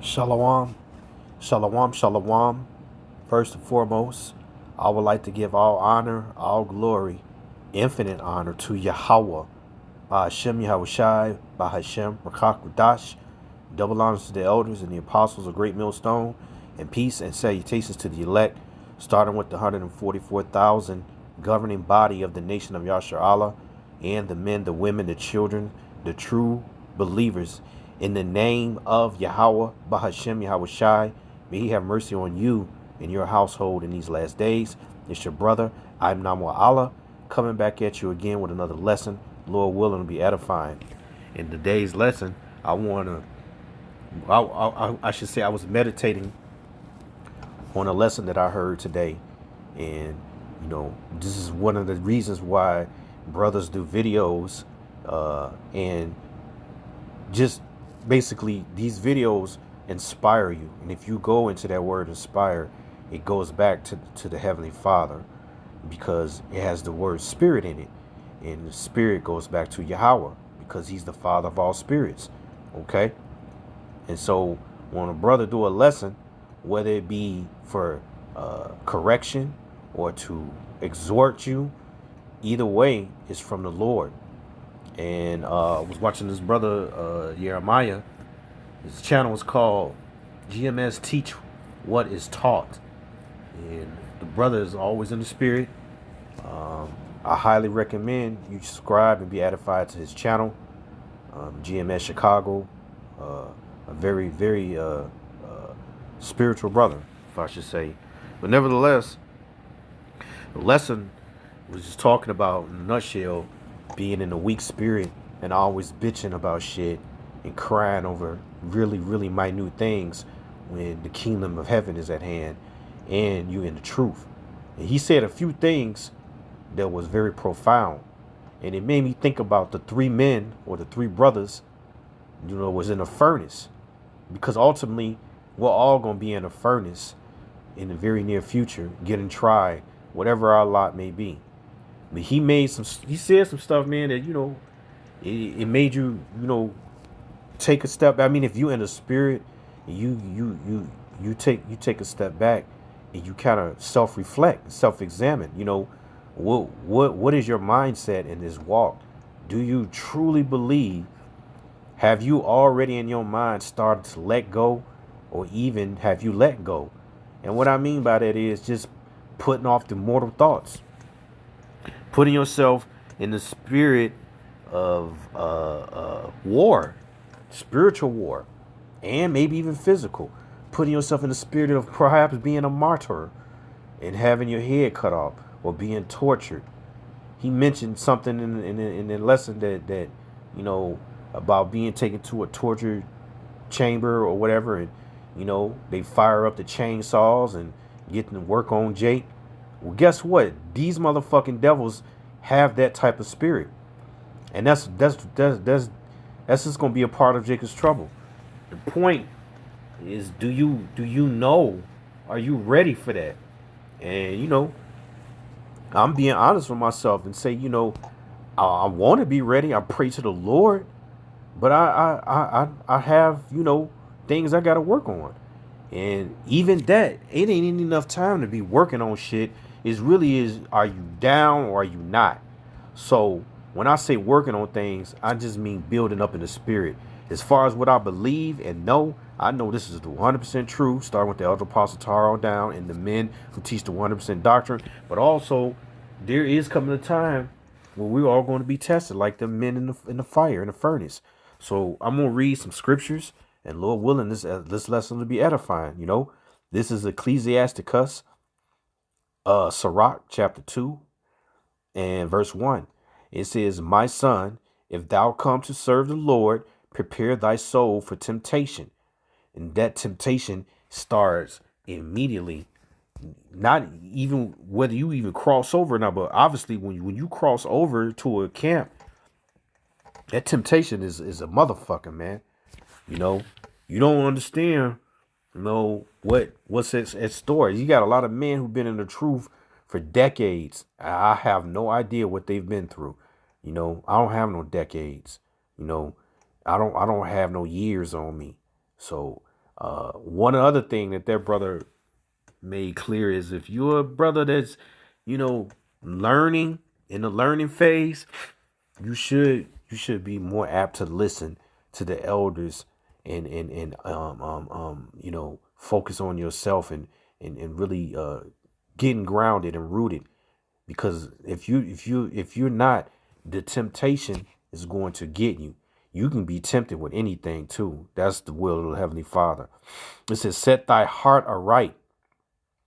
Shalom, shalom, shalom. First and foremost, I would like to give all honor, all glory, infinite honor to Yahweh, by Hashem Yahushai, by Hashem Rakakwadash. Double honors to the elders and the apostles of Great Millstone, and peace and salutations to the elect, starting with the 144,000 governing body of the nation of Yashar Allah, and the men, the women, the children, the true believers. In the name of Yahweh, Bahashem Yahushai, may He have mercy on you and your household in these last days. It's your brother, I'm Namwa Allah, coming back at you again with another lesson. Lord willing to be edifying. In today's lesson, I should say I was meditating on a lesson that I heard today. And, this is one of the reasons why brothers do videos, and just basically these videos inspire you. And if you go into that word inspire, it goes back to the Heavenly Father, because it has the word spirit in it. And the spirit goes back to Yahweh, because He's the Father of all spirits. Okay? And so when a brother do a lesson, whether it be for correction or to exhort you, either way, it's from the Lord. And I was watching this brother, Jeremiah. His channel is called GMS Teach What Is Taught. And the brother is always in the spirit. I highly recommend you subscribe and be edified to his channel. GMS Chicago. A very, very spiritual brother, if I should say. But nevertheless, the lesson was just talking about, in a nutshell, being in a weak spirit and always bitching about shit and crying over really, really minute things when the kingdom of heaven is at hand and you in the truth. And he said a few things that was very profound. And it made me think about the three men, or the three brothers, was in a furnace. Because ultimately, we're all going to be in a furnace in the very near future, getting tried, whatever our lot may be. But he said some stuff, man, that, it made you, take a step. I mean, if you in the spirit, you take a step back and you kind of self-reflect, self-examine, what is your mindset in this walk? Do you truly believe? Have you already in your mind started to let go, or even have you let go? And what I mean by that is just putting off the mortal thoughts, putting yourself in the spirit of war, spiritual war, and maybe even physical, putting yourself in the spirit of perhaps being a martyr and having your head cut off or being tortured. He mentioned something in the lesson that about being taken to a torture chamber or whatever, and they fire up the chainsaws and get to work on Jake. Well, guess what? These motherfucking devils have that type of spirit, and that's just gonna be a part of Jacob's trouble. The point is, do you know? Are you ready for that? And I'm being honest with myself and say, I want to be ready. I pray to the Lord. But I have, things I got to work on. And even that, it ain't enough time to be working on shit. Are you down or are you not? So when I say working on things, I just mean building up in the spirit. As far as what I believe and know, I know this is the 100% true, starting with the Elder Apostle Taro down and the men who teach the 100% doctrine. But also, there is coming a time where we're all going to be tested like the men in the fire, in the furnace. So I'm going to read some scriptures, and Lord willing, this lesson will be edifying. This is Ecclesiasticus, Sirach, chapter 2 and verse 1. It says, "My son, if thou come to serve the Lord, prepare thy soul for temptation." And that temptation starts immediately. Not even whether you even cross over or not, but obviously when you cross over to a camp, that temptation is a motherfucker, man. You don't understand, what's at store. You got a lot of men who've been in the truth for decades. I have no idea what they've been through. I don't have no decades. I don't have no years on me. So One other thing that their brother made clear is if you're a brother that's, you know, learning in the learning phase, you should be more apt to listen to the elders and you know, focus on yourself and really getting grounded and rooted, because if you're not, the temptation is going to get you. You can be tempted with anything too. That's the will of the Heavenly Father. It says, set thy heart aright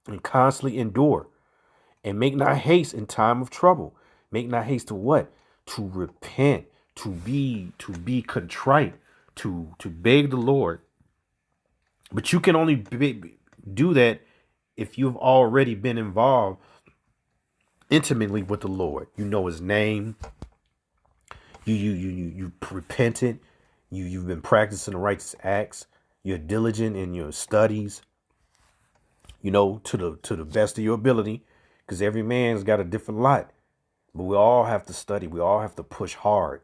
and constantly endure, and make not haste in time of trouble. Make not haste to what? To repent, to be contrite, to beg the Lord. But you can only do that if you've already been involved intimately with the Lord. You know His name. You repented. You've been practicing the righteous acts. You're diligent in your studies. You know, to the best of your ability, because every man's got a different lot. But we all have to study. We all have to push hard.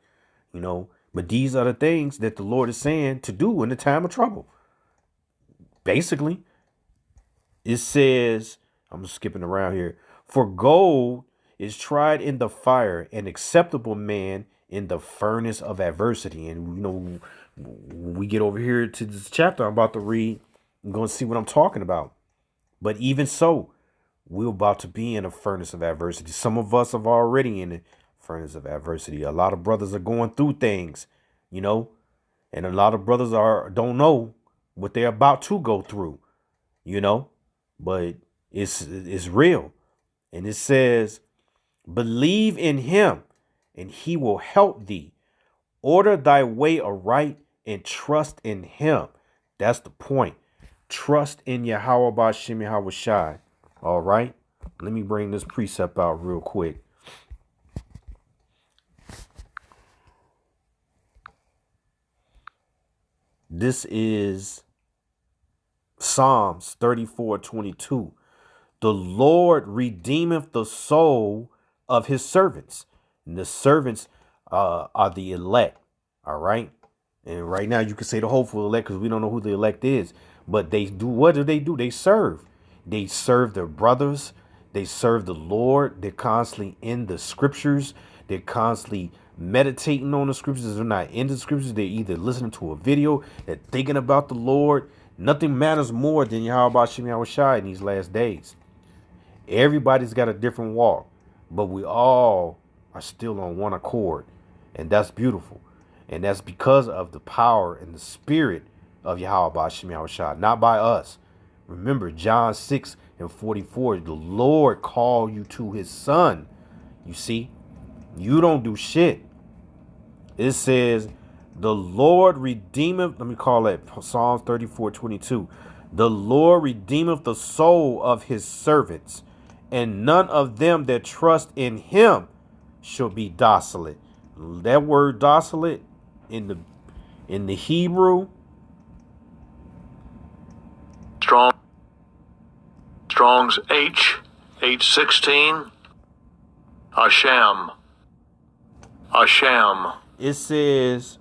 You know. But these are the things that the Lord is saying to do in the time of trouble. Basically, it says, I'm skipping around here. For gold is tried in the fire, an acceptable man in the furnace of adversity. And, you know, when we get over here to this chapter I'm about to read, I'm going to see what I'm talking about. But even so, we're about to be in a furnace of adversity. Some of us are already in the furnace of adversity. A lot of brothers are going through things, you know, and a lot of brothers don't know what they're about to go through, you know, but it's real. And it says, believe in Him and He will help thee. Order thy way aright and trust in Him. That's the point. Trust in Yahweh Ba'Shem Yahweh Shai. All right. Let me bring this precept out real quick. This is Psalms 34:22. The Lord redeemeth the soul of His servants. And the servants are the elect. All right. And right now you can say the hopeful elect because we don't know who the elect is. But they do. What do? They serve. They serve their brothers. They serve the Lord. They're constantly in the scriptures. They're constantly meditating on the scriptures. They're not in the scriptures. They're either listening to a video, they're thinking about the Lord. Nothing matters more than Yahweh Ba'Shem Yahweh Shai in these last days. Everybody's got a different walk, but we all are still on one accord. And that's beautiful. And that's because of the power and the spirit of Yahweh Ba'Shem Yahweh Shai, not by us. Remember, John 6:44, the Lord called you to His Son. You see, you don't do shit. It says, the Lord redeemeth, let me call that Psalms 34:22. The Lord redeemeth the soul of His servants, and none of them that trust in Him shall be desolate. That word desolate in the Hebrew, Strong's H16, Asham. it says,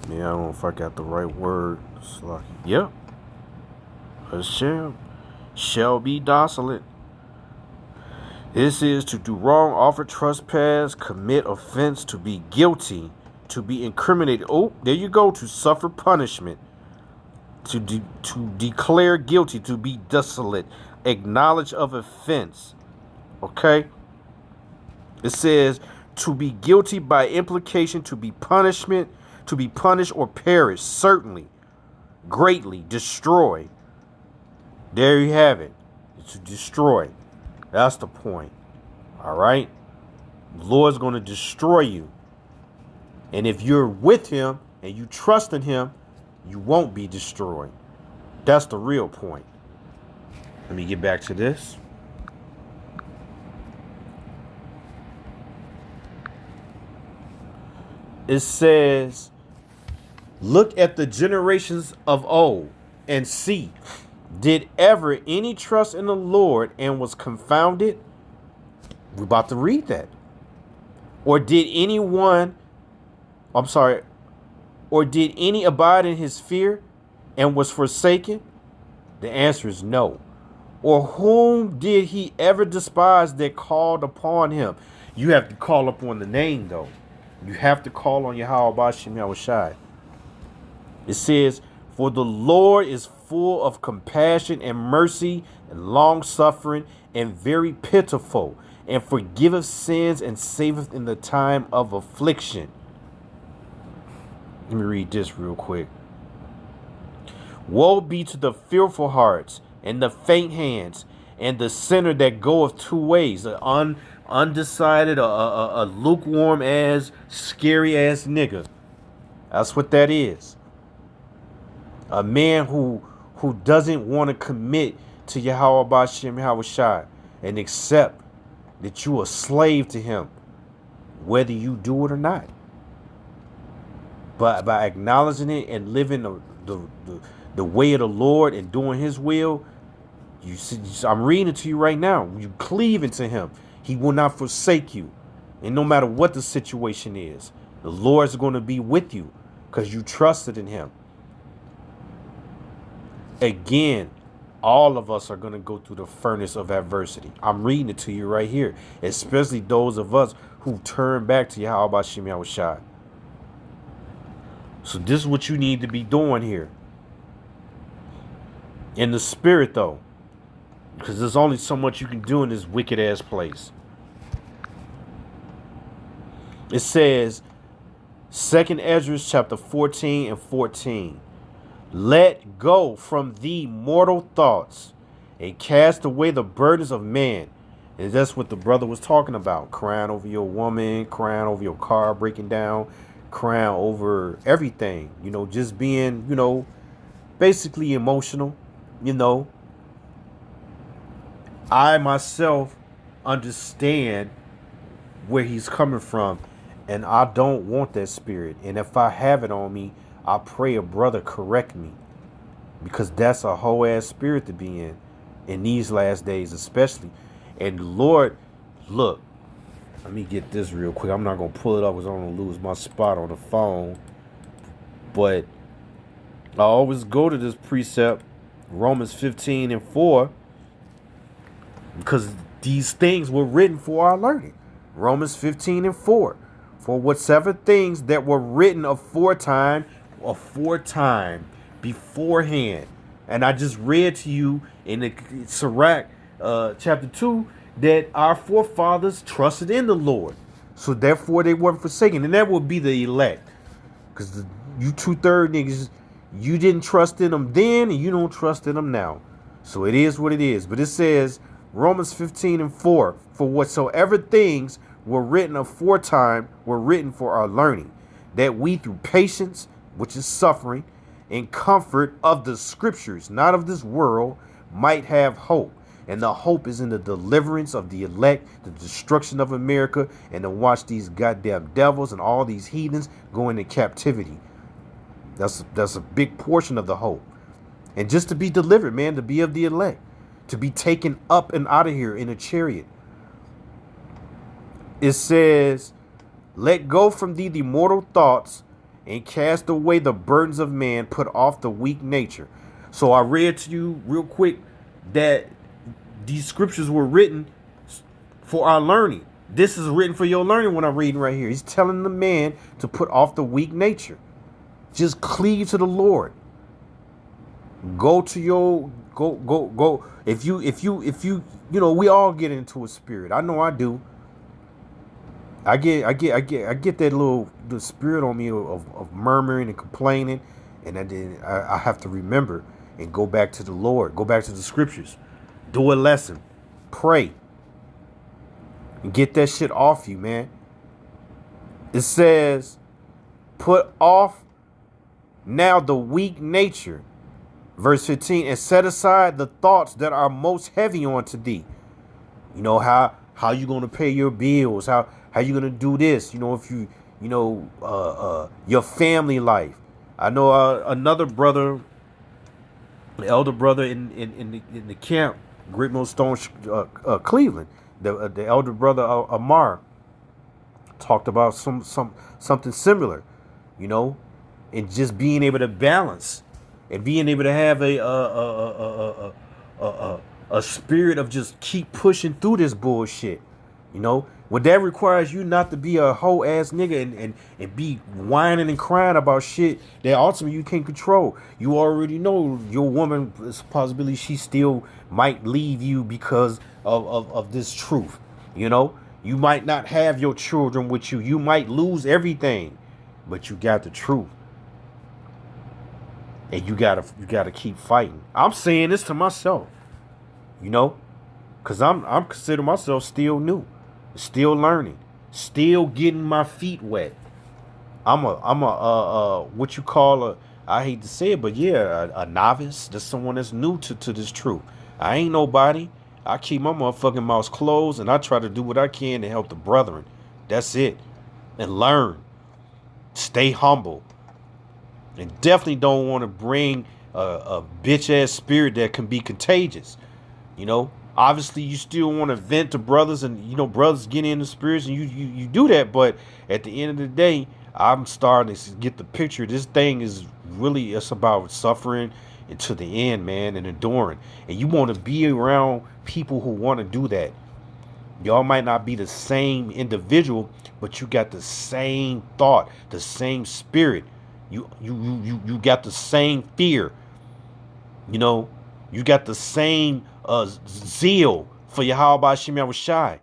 man, I don't know if I got the right word. Yep. Hashem shall be desolate. This is to do wrong, offer trespass, commit offense, to be guilty, to be incriminated. Oh, there you go. To suffer punishment, to declare guilty, to be desolate, acknowledge of offense. Okay. It says to be guilty by implication, to be punishment, to be punished or perish, certainly, greatly, destroy. There you have it. To destroy. That's the point. All right. The Lord's going to destroy you. And if you're with Him and you trust in Him, you won't be destroyed. That's the real point. Let me get back to this. It says, look at the generations of old and see, did ever any trust in the Lord and was confounded? We're about to read that. Or did anyone, I'm sorry, Or did any abide in his fear and was forsaken? The answer is no. Or whom did he ever despise that called upon him? You have to call upon the name, though. You have to call on Yahweh Bashim Yahushai. It says, for the Lord is full of compassion and mercy and long suffering and very pitiful, and forgiveth sins and saveth in the time of affliction. Let me read this real quick. Woe be to the fearful hearts and the faint hands and the sinner that goeth two ways, an undecided, a lukewarm ass, scary ass nigga. That's what that is. A man who doesn't want to commit to Yahweh Bashim Yahushai and accept that you're a slave to him, whether you do it or not. But by acknowledging it and living the way of the Lord and doing his will, you see, I'm reading it to you right now. You cleave into him. He will not forsake you. And no matter what the situation is, the Lord's going to be with you because you trusted in him. Again, all of us are going to go through the furnace of adversity. I'm reading it to you right here, especially those of us who turn back to Yahweh Bashim Yahushai. So this is what you need to be doing here. In the spirit, though, because there's only so much you can do in this wicked ass place. It says, 2 Esdras chapter 14 and 14. Let go from thee mortal thoughts and cast away the burdens of man. And that's what the brother was talking about. Crying over your woman, crying over your car breaking down, crying over everything. You know, just being, you know, basically emotional, you know. I myself understand where he's coming from, and I don't want that spirit. And if I have it on me, I pray a brother correct me, because that's a whole ass spirit to be in these last days especially. And Lord, look, let me get this real quick. I'm not going to pull it up because I'm going to lose my spot on the phone. But I always go to this precept, Romans 15 and 4, because these things were written for our learning. Romans 15 and 4. For whatsoever things that were written aforetime beforehand. And I just read to you in the Sirach chapter 2 that our forefathers trusted in the Lord. So therefore they weren't forsaken. And that would be the elect. Because you 2/3 niggas, you didn't trust in them then and you don't trust in them now. So it is what it is. But it says, Romans 15 and 4, for whatsoever things were written aforetime were written for our learning, that we through patience, which is suffering, and comfort of the scriptures, not of this world, might have hope. And the hope is in the deliverance of the elect, the destruction of America, and to watch these goddamn devils and all these heathens go into captivity. That's a big portion of the hope. And just to be delivered, man, to be of the elect, to be taken up and out of here in a chariot. It says, let go from thee the mortal thoughts and cast away the burdens of man, put off the weak nature. So I read to you real quick that these scriptures were written for our learning. This is written for your learning when I'm reading right here. He's telling the man to put off the weak nature. Just cleave to the Lord. Go to your go. If you you know, we all get into a spirit. I know I do. I get that little the spirit on me of murmuring and complaining, and then I have to remember and go back to the Lord, go back to the scriptures, do a lesson, pray, and get that shit off you, man. It says, put off now the weak nature, verse 15, and set aside the thoughts that are most heavy onto thee. You know, how you gonna pay your bills, how you gonna do this, you know, if you know, your family life. I know another brother, the elder brother in the camp, Great Millstone, Cleveland, the elder brother Amar talked about something similar, you know, and just being able to balance and being able to have a spirit of just keep pushing through this bullshit. You know, when that requires you not to be a whole ass nigga and be whining and crying about shit that ultimately you can't control. You already know your woman is a possibility she still might leave you because of this truth. You know, you might not have your children with you. You might lose everything, but you got the truth. And you gotta keep fighting. I'm saying this to myself, you know, cause I'm considering myself still new, still learning, still getting my feet wet. I'm a what you call a, I hate to say it, but yeah, a novice. That's someone that's new to this truth. I ain't nobody. I keep my motherfucking mouth closed and I try to do what I can to help the brethren. That's it. And learn. Stay humble. And definitely don't want to bring a bitch ass spirit that can be contagious. You know, obviously you still want to vent to brothers, and you know brothers get into spirits, and you do that. But at the end of the day, I'm starting to get the picture. This thing is really, it's about suffering and to the end, man, and enduring. And you want to be around people who want to do that. Y'all might not be the same individual, but you got the same thought, the same spirit. You got the same fear. You know, you got the same zeal for Yahweh Shem Yahushai.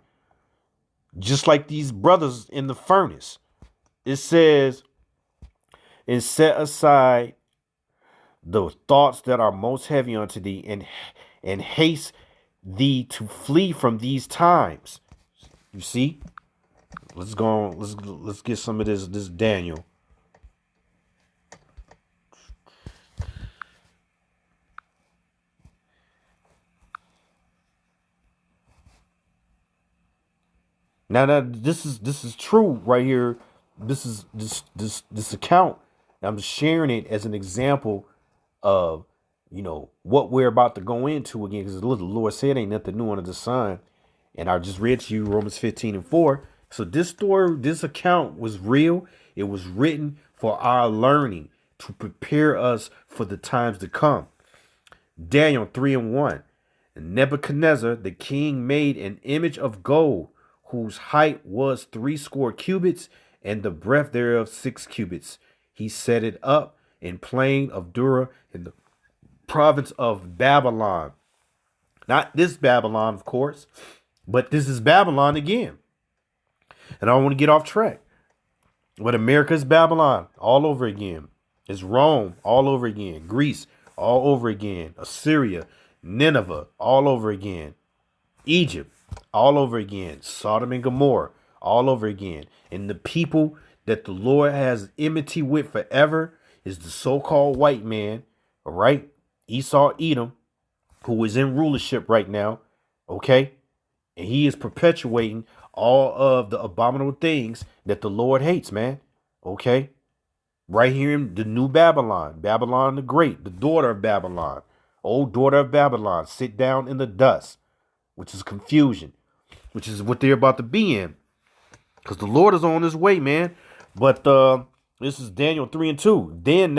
Just like these brothers in the furnace. It says, and set aside the thoughts that are most heavy unto thee, and haste thee to flee from these times. You see? Let's go on. Let's get some of this Daniel. Now this is true right here. This is this account. I'm just sharing it as an example of, you know, what we're about to go into again, because the Lord said ain't nothing new under the sun. And I just read to you Romans 15:4. So this story, this account was real. It was written for our learning to prepare us for the times to come. Daniel 3:1. Nebuchadnezzar the king made an image of gold, whose height was 60 cubits, and the breadth thereof 6 cubits. He set it up in plain of Dura in the province of Babylon. Not this Babylon, of course, but this is Babylon again. And I don't want to get off track. But America's Babylon all over again. It's Rome all over again. Greece all over again. Assyria, Nineveh all over again. Egypt all over again. Sodom and Gomorrah all over again. And the people that the Lord has enmity with forever is the so-called white man, all right? Esau, Edom, who is in rulership right now, okay? And he is perpetuating all of the abominable things that the Lord hates, man, okay? Right here in the new Babylon, Babylon the Great, the daughter of Babylon, old daughter of Babylon, sit down in the dust, which is confusion, which is what they're about to be in, because the Lord is on his way, man. But this is Daniel 3:2. Then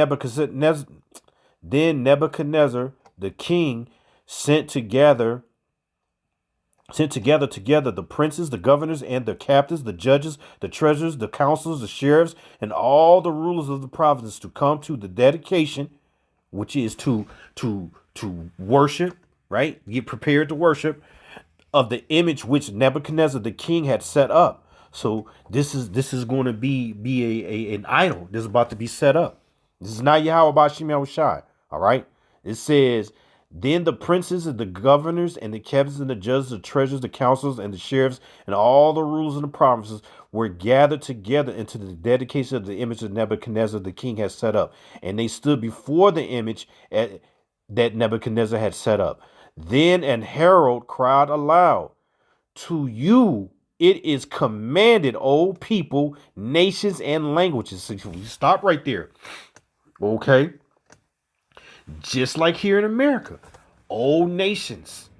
Nebuchadnezzar the king sent together the princes, the governors, and the captains, the judges, the treasurers, the counselors, the sheriffs, and all the rulers of the provinces to come to the dedication, which is to worship, right? Get prepared to worship of the image which Nebuchadnezzar the king had set up. So this is going to be an idol. This is about to be set up. This is not Yahweh Shem Yahushai. All right. It says, then the princes and the governors and the captains and the judges, the treasurers, the counselors and the sheriffs and all the rulers of the provinces were gathered together into the dedication of the image that Nebuchadnezzar the king had set up. And they stood before the image that Nebuchadnezzar had set up. Then an herald cried aloud, to you it is commanded, O people, nations, and languages. So we stop right there. Okay. Just like here in America, all nations,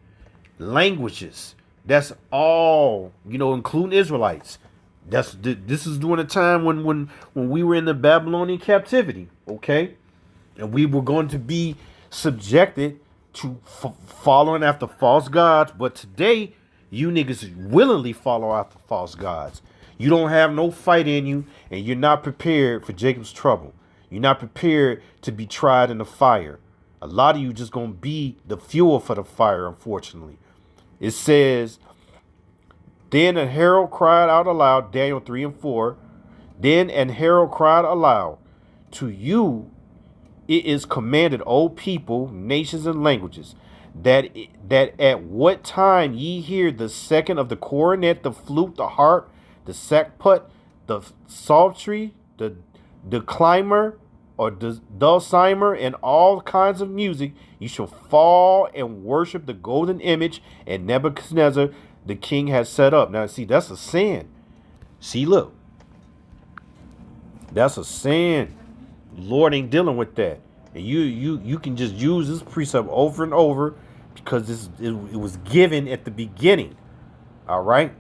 languages, that's all, you know, including Israelites. This is during the time when we were in the Babylonian captivity. Okay? And we were going to be subjected to following after false gods. But today, you niggas willingly follow after false gods. You don't have no fight in you, and you're not prepared for Jacob's trouble. You're not prepared to be tried in the fire. A lot of you just going to be the fuel for the fire, unfortunately. It says, then a herald cried out aloud, Daniel 3 and 4. Then an herald cried aloud, to you it is commanded, O people, nations, and languages, that at what time ye hear the second of the cornet, the flute, the harp, the sackbut, the psaltery, the declimer, or the dulcimer, and all kinds of music, you shall fall and worship the golden image and Nebuchadnezzar the king has set up. Now, see, that's a sin. See, look, that's a sin. Lord ain't dealing with that. And you can just use this precept over and over because it was given at the beginning. All right.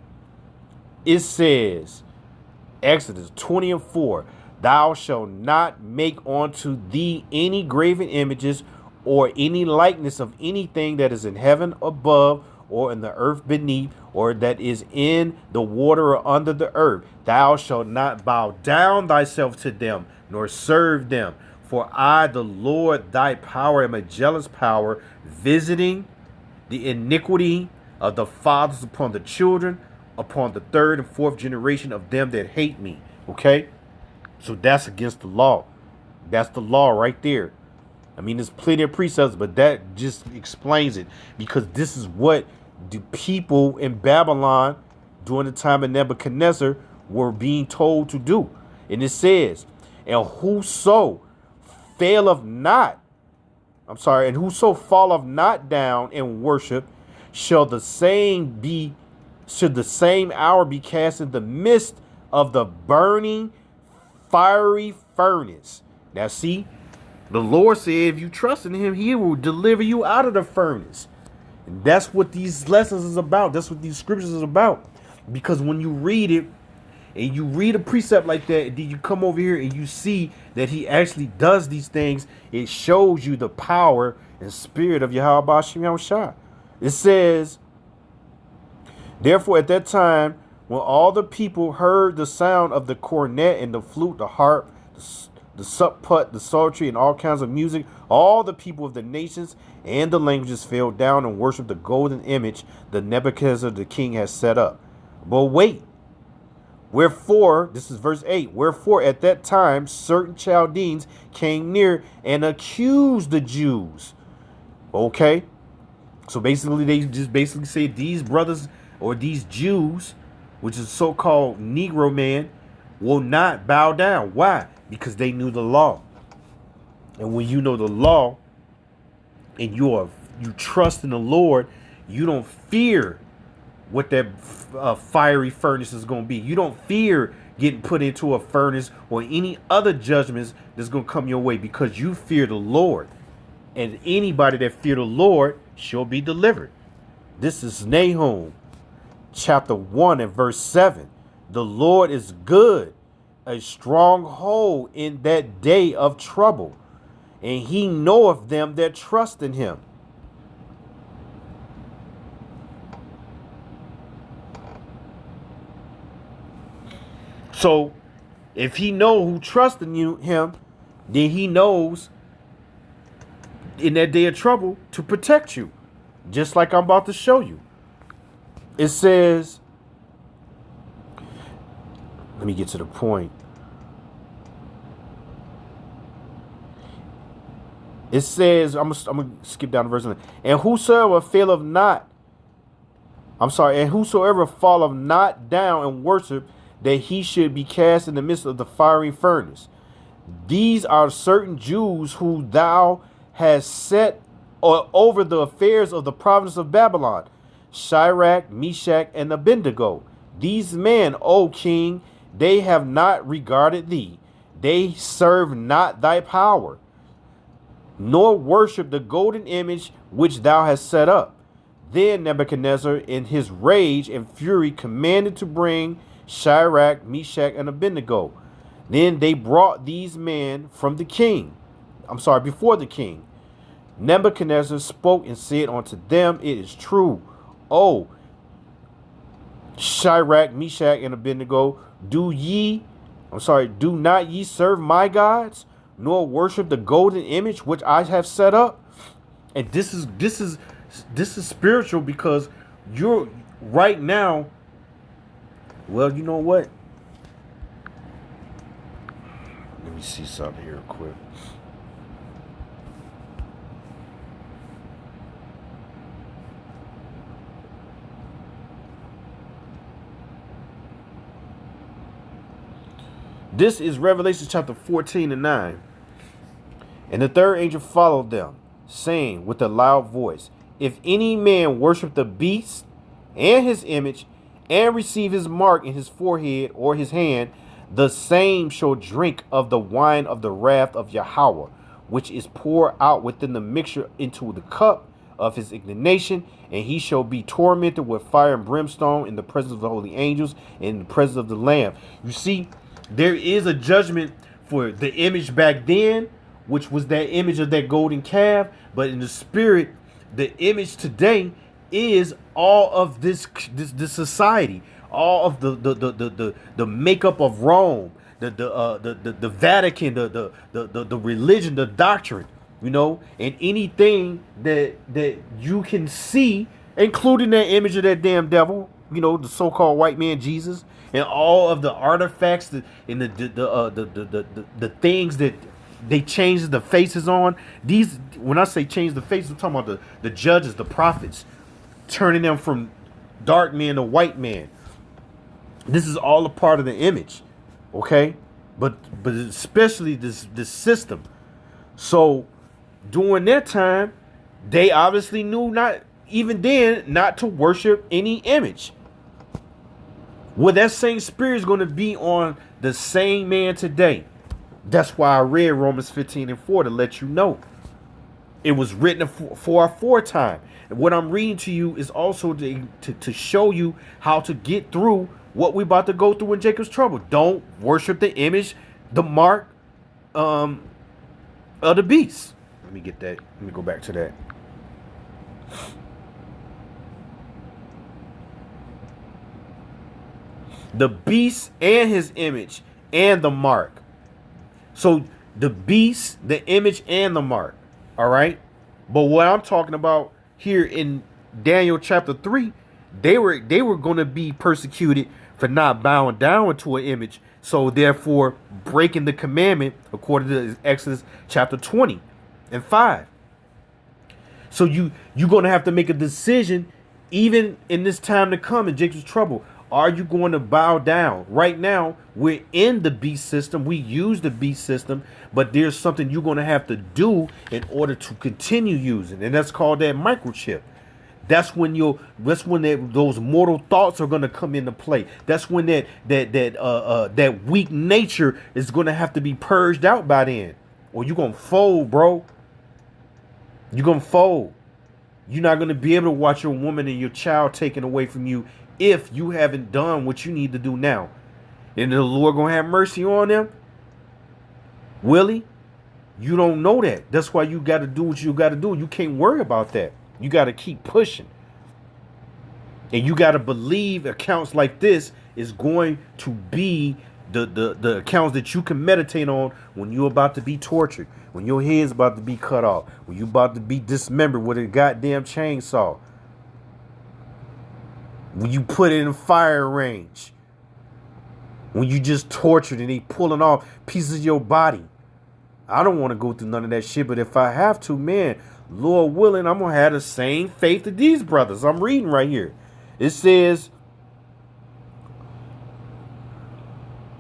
It says, Exodus 20 and 4, thou shalt not make unto thee any graven images or any likeness of anything that is in heaven above or in the earth beneath or that is in the water or under the earth. Thou shalt not bow down thyself to them nor serve them. For I, the Lord, thy power, am a jealous power, visiting the iniquity of the fathers upon the children, upon the third and fourth generation of them that hate me. Okay? So that's against the law. That's the law right there. I mean, there's plenty of precepts, but that just explains it. Because this is what the people in Babylon during the time of Nebuchadnezzar were being told to do. And it says, and whoso falleth not down and worship, should the same hour be cast in the midst of the burning fiery furnace. Now see, the Lord said if you trust in him, he will deliver you out of the furnace. And that's what these lessons is about. That's what these scriptures is about. Because when you read it, and you read a precept like that, and then you come over here and you see that he actually does these things, it shows you the power and spirit of Yahweh Bashim Yahushua. It says, therefore at that time, when all the people heard the sound of the cornet and the flute, the harp, the sackbut, the psaltery, and all kinds of music, all the people of the nations and the languages fell down and worshiped the golden image that Nebuchadnezzar the king has set up. But wait. Wherefore, this is verse 8, wherefore at that time certain Chaldeans came near and accused the Jews. Okay? So basically they just basically say these brothers or these Jews, which is so-called Negro man, will not bow down. Why? Because they knew the law. And when you know the law and you trust in the Lord, you don't fear what that fiery furnace is going to be. You don't fear getting put into a furnace or any other judgments that's going to come your way because you fear the Lord. And anybody that fear the Lord shall be delivered. This is Nahum chapter 1 and verse 7. The Lord is good, a stronghold in that day of trouble, and he knoweth them that trust in him. So, if he know who trusts in him, then he knows in that day of trouble to protect you. Just like I'm about to show you. It says, let me get to the point. It says, I'm going to skip down to verse 9. And whosoever falleth not down and worship, that he should be cast in the midst of the fiery furnace. These are certain Jews who thou hast set over the affairs of the province of Babylon, Shadrach, Meshach, and Abednego. These men, O king, they have not regarded thee. They serve not thy power, nor worship the golden image which thou hast set up. Then Nebuchadnezzar, in his rage and fury, commanded to bring Shadrach, Meshach, and Abednego. Then they brought these men from the king. Before the king. Nebuchadnezzar spoke and said unto them, it is true, O Shadrach, Meshach, and Abednego, do not ye serve my gods, nor worship the golden image which I have set up? And this is spiritual, because you're right now. Well, you know what? Let me see something here quick. This is Revelation chapter 14 and 9. And the third angel followed them, saying with a loud voice, if any man worship the beast and his image, and receive his mark in his forehead or his hand, the same shall drink of the wine of the wrath of Yahweh, which is poured out within the mixture into the cup of his indignation, and he shall be tormented with fire and brimstone in the presence of the holy angels and in the presence of the Lamb. You see, there is a judgment for the image back then, which was that image of that golden calf. But in the spirit, the image today is all of this society, all of the makeup of Rome, the Vatican, the religion, the doctrine, and anything that you can see, including that image of that damn devil, the so-called white man Jesus, and all of the artifacts and the things that they change the faces on. These, when I say change the faces, I'm talking about the judges, the prophets, turning them from dark man to white man. This is all a part of the image, okay? But especially this system. So during that time, they obviously knew not to worship any image. Well, that same spirit is going to be on the same man today. That's why I read Romans 15:4 to let you know. It was written for our foretime. And what I'm reading to you is also to show you how to get through what we're about to go through in Jacob's trouble. Don't worship the image, the mark of the beast. Let me get that. Let me go back to that. The beast and his image and the mark. So the beast, the image, and the mark. All right. But what I'm talking about here in Daniel chapter 3, they were going to be persecuted for not bowing down to an image. So therefore breaking the commandment according to Exodus chapter 20 and 5. So you're going to have to make a decision even in this time to come in Jacob's trouble. Are you going to bow down? Right now, we're in the beast system. We use the beast system, but there's something you're going to have to do in order to continue using, and that's called that microchip. That's when those mortal thoughts are going to come into play. That's when that weak nature is going to have to be purged out by then, or you're going to fold, bro. You're going to fold. You're not going to be able to watch your woman and your child taken away from you if you haven't done what you need to do now. And the Lord gonna have mercy on them? Will he? You don't know that. That's why you got to do what you got to do. You can't worry about that. You got to keep pushing. And you got to believe accounts like this is going to be the accounts that you can meditate on when you're about to be tortured, when your head's about to be cut off, when you're about to be dismembered with a goddamn chainsaw, when you put it in fire range, when you just tortured and they pulling off pieces of your body. I don't want to go through none of that shit, but if I have to, man, Lord willing, I'm going to have the same faith that these brothers. I'm reading right here. It says,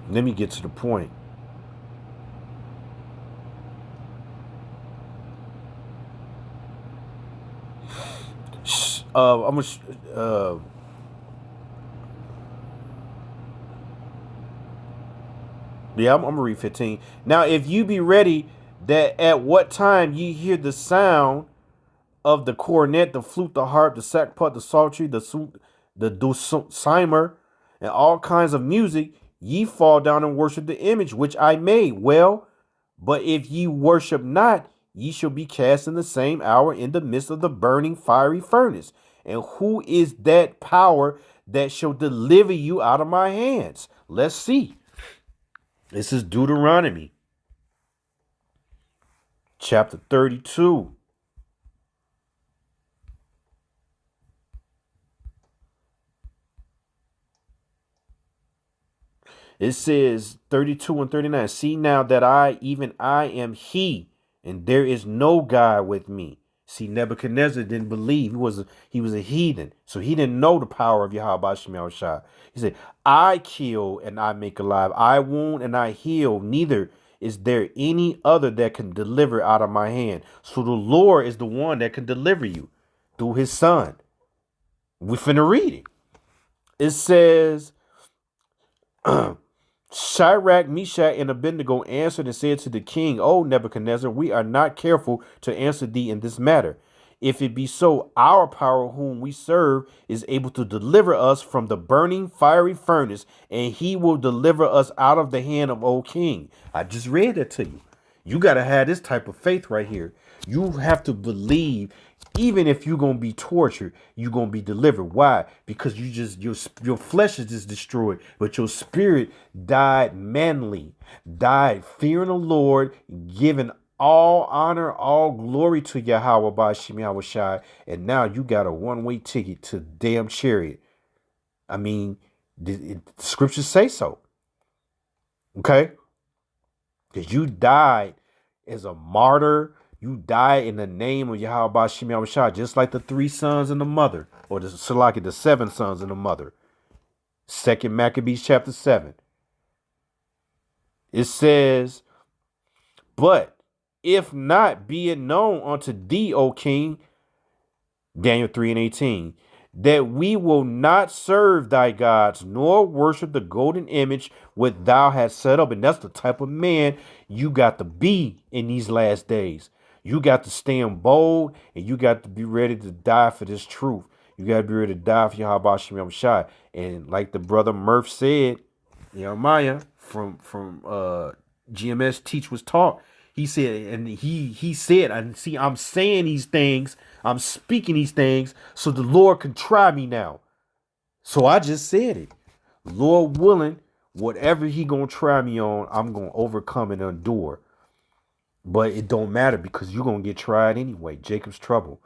let me get to the point. I'm gonna read 15. Now, if you be ready, that at what time ye hear the sound of the cornet, the flute, the harp, the sackbut, the psaltery, the dulcimer, and all kinds of music, ye fall down and worship the image which I made. Well, but if ye worship not, ye shall be cast in the same hour in the midst of the burning fiery furnace. And who is that power that shall deliver you out of my hands? Let's see. This is Deuteronomy chapter 32. It says 32 and 39. See now that even I am he, and there is no God with me. See, Nebuchadnezzar didn't believe. He was a heathen. So he didn't know the power of Yahweh Shem Shai. He said, I kill and I make alive. I wound and I heal. Neither is there any other that can deliver out of my hand. So the Lord is the one that can deliver you through his son. We finna read it. It says, Shadrach, Meshach, and Abednego answered and said to the king, O Nebuchadnezzar, we are not careful to answer thee in this matter. If it be so, our power whom we serve is able to deliver us from the burning fiery furnace, and he will deliver us out of the hand of O king. I just read that to you. You got to have this type of faith right here. You have to believe, even if you're going to be tortured, you're going to be delivered. Why? Because your flesh is just destroyed, but your spirit died manly, died fearing the Lord, giving all honor, all glory to Yahweh by Shem Yahweh Shai. And now you got a one-way ticket to damn chariot. I mean, the scriptures say so. Okay? Because you died as a martyr. You died in the name of Yahweh Shem Yahweh Shai, just like the 3 sons and the mother, or the 7 sons and the mother. 2 Maccabees chapter 7. It says, but if not, be it known unto thee, O king, Daniel 3 and 18, that we will not serve thy gods, nor worship the golden image which thou hast set up. And that's the type of man you got to be in these last days. You got to stand bold, and you got to be ready to die for this truth. You got to be ready to die for Yahweh Shem Yahweh Shai. And like the brother Murph said, Jeremiah from GMS Teach Was Taught, he said, and he said, and see, I'm saying these things, I'm speaking these things, so the Lord can try me now. So I just said it. Lord willing, whatever he gonna try me on, I'm gonna overcome and endure. But it don't matter, because you're gonna get tried anyway. Jacob's trouble.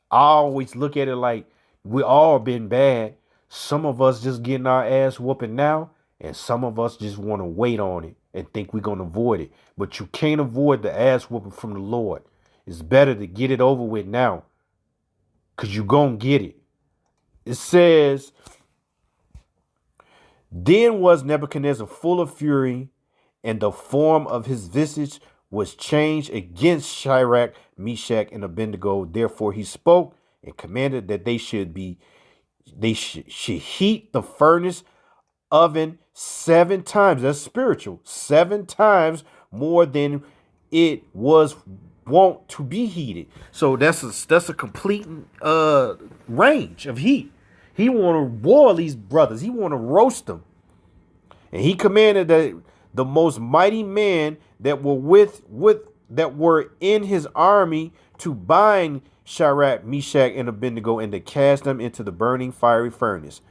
I always look at it like we all been bad. Some of us just getting our ass whooping now, and some of us just want to wait on it and think we're going to avoid it. But you can't avoid the ass whooping from the Lord. It's better to get it over with now, because you're going to get it. It says, then was Nebuchadnezzar full of fury, and the form of his visage was changed against Shadrach, Meshach, and Abednego. Therefore he spoke and commanded that they should heat the furnace oven 7 times. That's spiritual. 7 times more than it was wont to be heated. So that's a complete range of heat. He want to boil these brothers. He want to roast them. And he commanded that the most mighty men that were in his army to bind Shadrach, Meshach, and Abednego, and to cast them into the burning fiery furnace.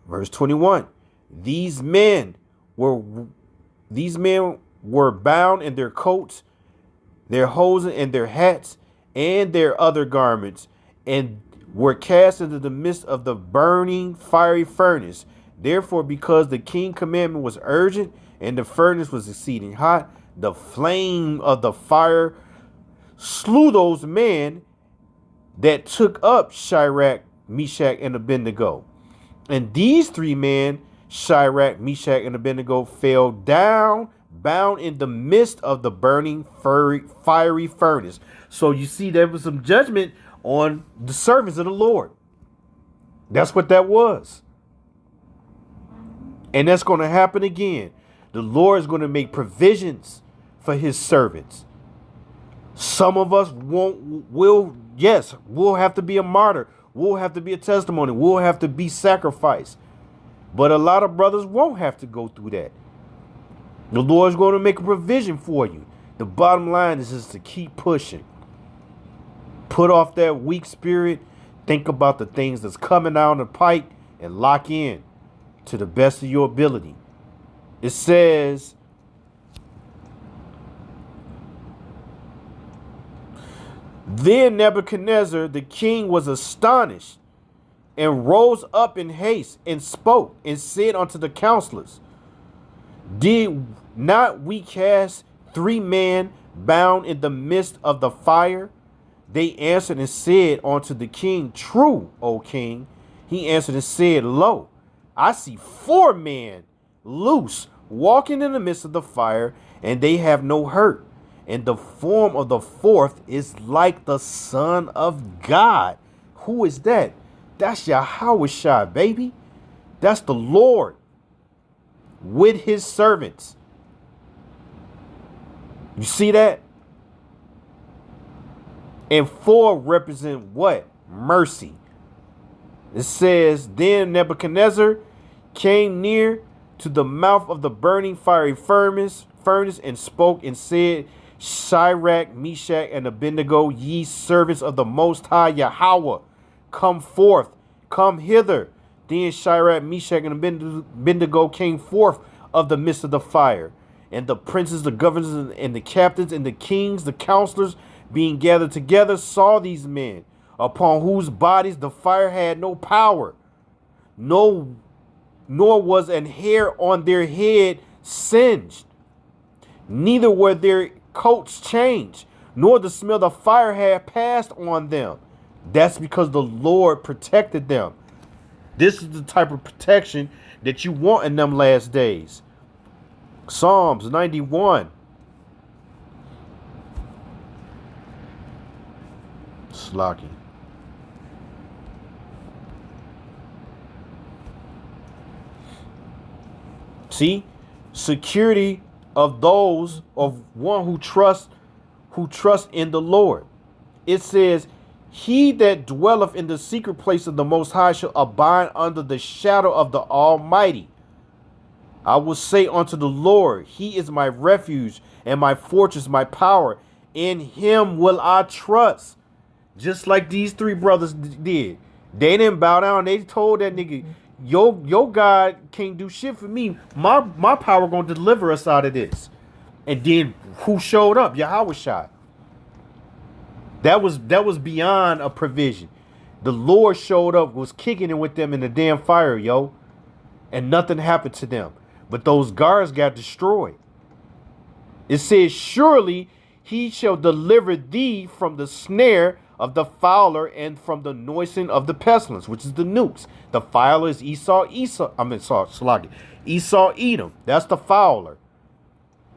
Verse 21. These men were bound in their coats, their hosen, and their hats, and their other garments, and were cast into the midst of the burning fiery furnace. Therefore, because the king's commandment was urgent, and the furnace was exceeding hot, the flame of the fire slew those men that took up Shadrach, Meshach, and Abednego. And these 3 men, Shadrach, Meshach, and Abednego, fell down, bound in the midst of the burning fiery furnace. So you see, there was some judgment on the servants of the Lord. That's what that was. And that's going to happen again. The Lord is going to make provisions for his servants. Some of us we'll have to be a martyr. We'll have to be a testimony. We'll have to be sacrificed. But a lot of brothers won't have to go through that. The Lord's going to make a provision for you. The bottom line is just to keep pushing. Put off that weak spirit. Think about the things that's coming down the pike and lock in to the best of your ability. It says, then Nebuchadnezzar the king was astonished and rose up in haste and spoke and said unto the counselors, did not we cast 3 men bound in the midst of the fire? They answered and said unto the king, true, O king. He answered and said, lo, I see 4 men loose walking in the midst of the fire, and they have no hurt. And the form of the 4th is like the Son of God. Who is that? That's Yahweh, baby. That's the Lord with his servants. You see that? And 4 represent what? Mercy. It says, then Nebuchadnezzar came near to the mouth of the burning fiery furnace and spoke and said, Shadrach, Meshach, and Abednego, ye servants of the Most High Yahweh, come forth, come hither. Then Shadrach, Meshach, and Abednego came forth of the midst of the fire. And the princes, the governors, and the captains, and the kings, the counselors, being gathered together, saw these men, upon whose bodies the fire had no power, nor was an hair on their head singed, neither were their coats changed, nor the smell of fire had passed on them. That's because the Lord protected them. This is the type of protection that you want in them last days. Psalms 91. Slocky. See, security of those of one who trusts in the Lord. It says, he that dwelleth in the secret place of the Most High shall abide under the shadow of the Almighty. I will say unto the Lord, he is my refuge and my fortress, my power. In him will I trust. Just like these 3 brothers did. They didn't bow down. They told that nigga, your God can't do shit for me. My power gonna deliver us out of this. And then who showed up? Yahweh shot. That was beyond a provision. The Lord showed up, was kicking it with them in the damn fire, yo. And nothing happened to them. But those guards got destroyed. It says, surely he shall deliver thee from the snare of the fowler and from the noisome of the pestilence, which is the nukes. The fowler is Esau, Edom. That's the fowler.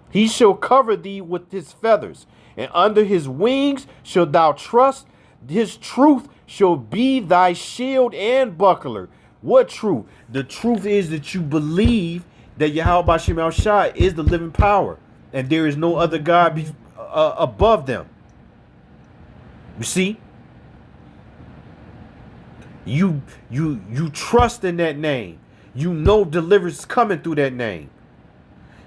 He shall cover thee with his feathers, and under his wings shalt thou trust. His truth shall be thy shield and buckler. What truth? The truth is that you believe that Yahweh Bashem El Shai is the living power, and there is no other God above them. You see? You trust in that name. You know deliverance is coming through that name.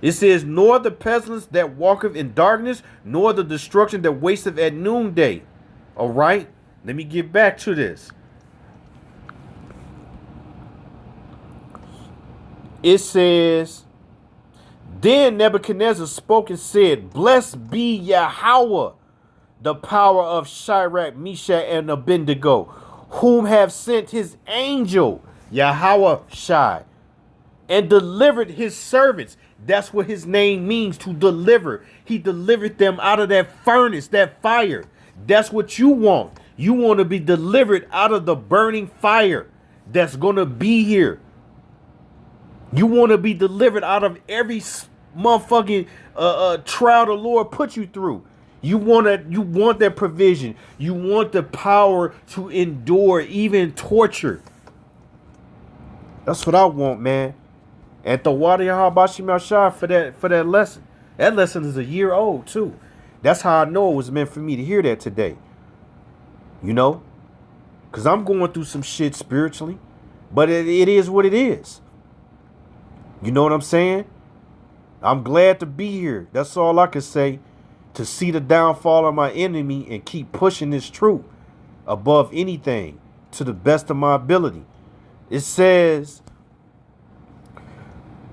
It says, nor the pestilence that walketh in darkness, nor the destruction that wasteth at noonday. All right? Let me get back to this. It says, then Nebuchadnezzar spoke and said, blessed be Yahweh, the power of Shadrach, Meshach, and Abednego, whom have sent his angel, Yahweh Shai, and delivered his servants. That's what his name means, to deliver. He delivered them out of that furnace, that fire. That's what you want. You want to be delivered out of the burning fire that's going to be here. You want to be delivered out of every motherfucking trial the Lord put you through. You want that provision. You want the power to endure even torture. That's what I want, man. And the water Yahabashim Shah for that lesson. That lesson is a year old too. That's how I know it was meant for me to hear that today. You know? Because I'm going through some shit spiritually. But it is what it is. You know what I'm saying? I'm glad to be here. That's all I can say. To see the downfall of my enemy and keep pushing this truth above anything to the best of my ability. It says,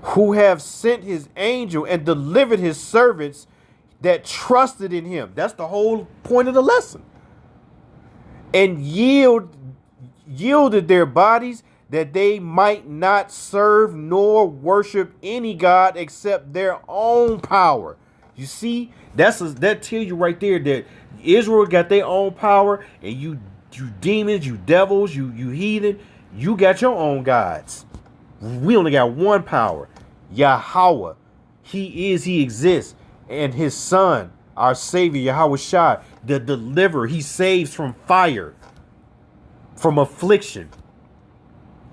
who have sent his angel and delivered his servants that trusted in him. That's the whole point of the lesson. And yielded their bodies that they might not serve nor worship any god except their own power. You see, that tells you right there that Israel got their own power, and you demons, you devils, you heathen, you got your own gods. We only got one power, Yahweh. He exists, and his son, our Savior, Yahweh Shai, the deliverer. He saves from fire, from affliction.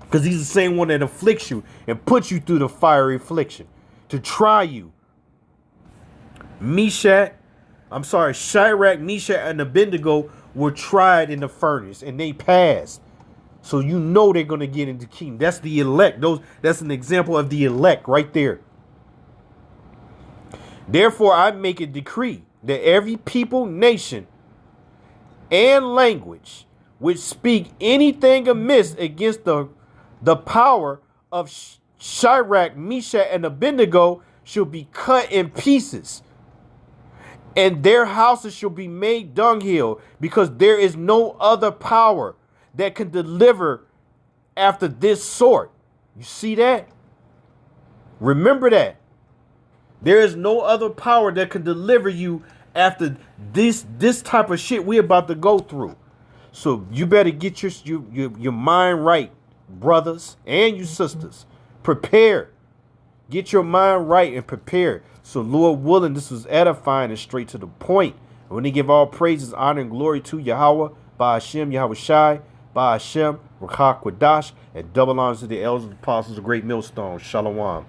Because he's the same one that afflicts you and puts you through the fiery affliction to try you. Shadrach, Meshach, and Abednego were tried in the furnace, and they passed. So you know they're going to get into the kingdom. That's the elect. That's an example of the elect right there. Therefore, I make a decree that every people, nation, and language which speak anything amiss against the power of Shadrach, Meshach, and Abednego shall be cut in pieces, and their houses shall be made dunghill, because there is no other power that can deliver after this sort. You see that? Remember that. There is no other power that can deliver you after this type of shit we're about to go through. So you better get your mind right, brothers and you sisters. Prepare. Get your mind right and prepare. So Lord willing, this was edifying and straight to the point. And when they give all praises, honor, and glory to Yahweh, by Hashem, Yahweh Shai, by Hashem, Rakha Kwadash, and double honors to the elders and apostles of Great Millstone. Shalom.